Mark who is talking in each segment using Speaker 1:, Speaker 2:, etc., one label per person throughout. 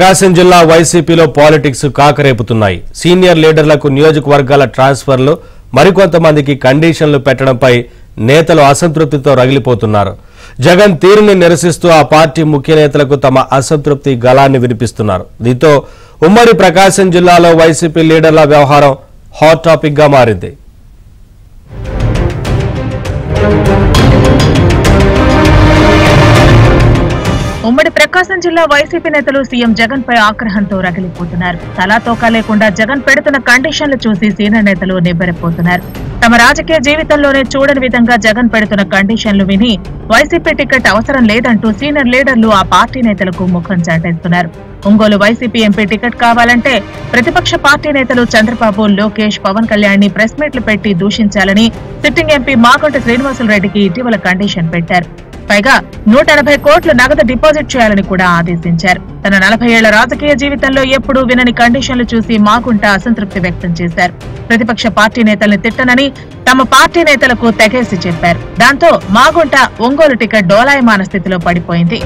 Speaker 1: ప్రకాశం జిల్లా వైసీపీలో politics కాకరేపుతున్నాయి. Senior లీడర్లకు నియోజకవర్గాల ట్రాన్స్ఫర్లు, మరికొంతమందికి కండిషన్లు పెట్టడంపై నేతలు అసంతృప్తితో రగిలిపోతున్నారు. జగన్ తీరుని నిరసిస్తూ ఆ పార్టీ ముఖ్య నేతలకు తమ అసంతృప్తి గళాన్ని వినిపిస్తున్నారు. దీంతో ఉమ్మడి ప్రకాశం జిల్లాలో వైసీపీ లీడర్ల వ్యవహారం హాట్ టాపిక్ గా మారింది.
Speaker 2: ఉమ్మడి ప్రకాశం జిల్లా వైసీపీ నేతలు సీఎం జగన్ పై ఆగ్రహంతో రగిలిపోతున్నారు. తలాతోకా లేకుండా జగన్ పెడుతున్న కండిషన్లు చూసి సీనియర్ నేతలు నిబ్బెరపోతున్నారు. తమ రాజకీయ జీవితంలోనే చూడని విధంగా జగన్ పెడుతున్న కండిషన్లు విని వైసీపీ టికెట్ అవసరం లేదంటూ సీనియర్ లీడర్లు ఆ పార్టీ నేతలకు ముఖం చాటేస్తున్నారు. ఒంగోలు వైసీపీ ఎంపీ టికెట్ కావాలంటే ప్రతిపక్ష పార్టీ నేతలు చంద్రబాబు, లోకేష్, పవన్ కళ్యాణ్ ని ప్రెస్ మీట్లు పెట్టి దూషించాలని సిట్టింగ్ ఎంపీ మాగుంట శ్రీనివాసులరెడ్డికి ఇటీవల కండిషన్ పెట్టారు. పైగా 180 కోట్లు నగదు డిపాజిట్ చేయాలని కూడా ఆదేశించారు. తన 40 ఏళ్ల రాజకీయ జీవితంలో ఎప్పుడూ వినని కండిషన్లు చూసి మాగుంట అసంతృప్తి వ్యక్తం చేశారు. ప్రతిపక్ష పార్టీ నేతల్ని తిట్టనని తమ పార్టీ నేతలకు తెగేసి చెప్పారు. దాంతో మాగుంట ఒంగోలు టికెట్ డోలాయమాన స్థితిలో పడిపోయింది.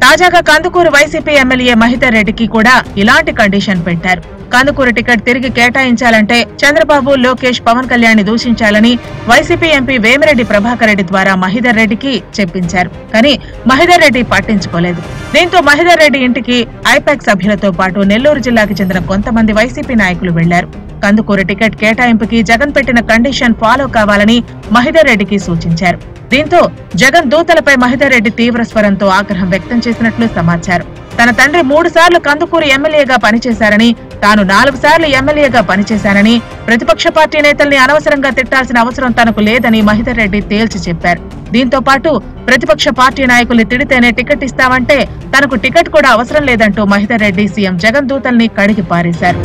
Speaker 2: తాజాగా కందుకూరు వైసీపీ ఎమ్మెల్యే మహిధర్ రెడ్డికి కూడా ఇలాంటి కండిషన్ పెట్టారు. కందుకూరు టికెట్ తిరిగి కేటాయించాలంటే చంద్రబాబు, లోకేష్, పవన్ కళ్యాణ్ ని దూషించాలని వైసీపీ ఎంపీ వేమిరెడ్డి ప్రభాకర్ రెడ్డి ద్వారా మహిధర్ రెడ్డికి చెప్పించారు. కానీ మహిధర్ రెడ్డి పట్టించుకోలేదు. దీంతో మహిధర్ రెడ్డి ఇంటికి ఐపాక్ సభ్యులతో పాటు నెల్లూరు జిల్లాకి చెందిన కొంతమంది వైసీపీ నాయకులు వెళ్లారు. కందుకూరు టికెట్ కేటాయింపుకి జగన్ పెట్టిన కండిషన్ ఫాలో కావాలని మహిధర్ రెడ్డికి సూచించారు. దీంతో జగన్ దూతలపై మహిధర్ రెడ్డి తీవ్ర స్వరంతో ఆగ్రహం వ్యక్తం చేసినట్లు సమాచారం. తన తండ్రి 3 సార్లు కందుకూరు ఎమ్మెల్యేగా పనిచేశారని, తాను 4 సార్లు ఎమ్మెల్యేగా పనిచేశానని, ప్రతిపక్ష పార్టీ నేతల్ని అనవసరంగా తిట్టాల్సిన అవసరం తనకు లేదని మహిధర్ రెడ్డి తేల్చి చెప్పారు. దీంతో పాటు ప్రతిపక్ష పార్టీ నాయకుల్ని తిడితేనే టికెట్ ఇస్తామంటే తనకు టికెట్ కూడా అవసరం లేదంటూ మహిధర్ రెడ్డి సీఎం జగన్ దూతల్ని కడిగి పారేశారు.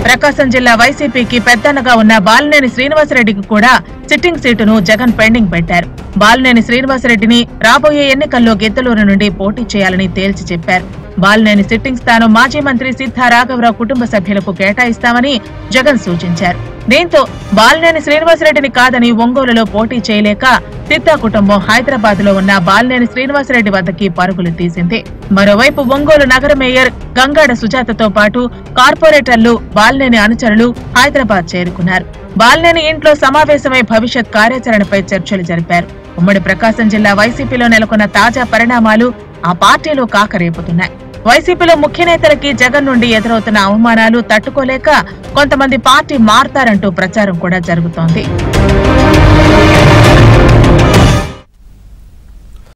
Speaker 2: ప్రకాశం జిల్లా వైసీపీకి పెద్దన్నగా ఉన్న బాలినేని శ్రీనివాసరెడ్డికి కూడా సిట్టింగ్ సీటును జగన్ పెండింగ్ పెట్టారు. బాలినేని శ్రీనివాసరెడ్డిని రాబోయే ఎన్నికల్లో గిద్దలూరు నుండి పోటీ చేయాలని తేల్చి చెప్పారు. బాలినేని సిట్టింగ్ స్థానం మాజీ మంత్రి సిద్ధా రాఘవరావు కుటుంబ సభ్యులకు కేటాయిస్తామని జగన్ సూచించారు. దీంతో బాలినేని శ్రీనివాసరెడ్డిని కాదని ఒంగోలులో పోటీ చేయలేక సిద్ధా కుటుంబం హైదరాబాద్ లో ఉన్న బాలినేని శ్రీనివాసరెడ్డి వద్దకి పరుగులు తీసింది. మరోవైపు ఒంగోలు నగర మేయర్ గంగాడ సుజాతతో పాటు కార్పొరేటర్లు, బాలినేని అనుచరులు హైదరాబాద్ చేరుకున్నారు. బాలినేని ఇంట్లో సమావేశమై భవిష్యత్ కార్యాచరణపై చర్చలు జరిపారు. ఉమ్మడి ప్రకాశం జిల్లా వైసీపీలో నెలకొన్న తాజా పరిణామాలు ఆ పార్టీలో కాకరేపుతున్నాయి. వైసీపీలో ముఖ్య నేతలకి జగన్ నుండి ఎదురవుతున్న అవమానాలు తట్టుకోలేక కొంతమంది పార్టీ మారతారంటూ ప్రచారం కూడా జరుగుతోంది.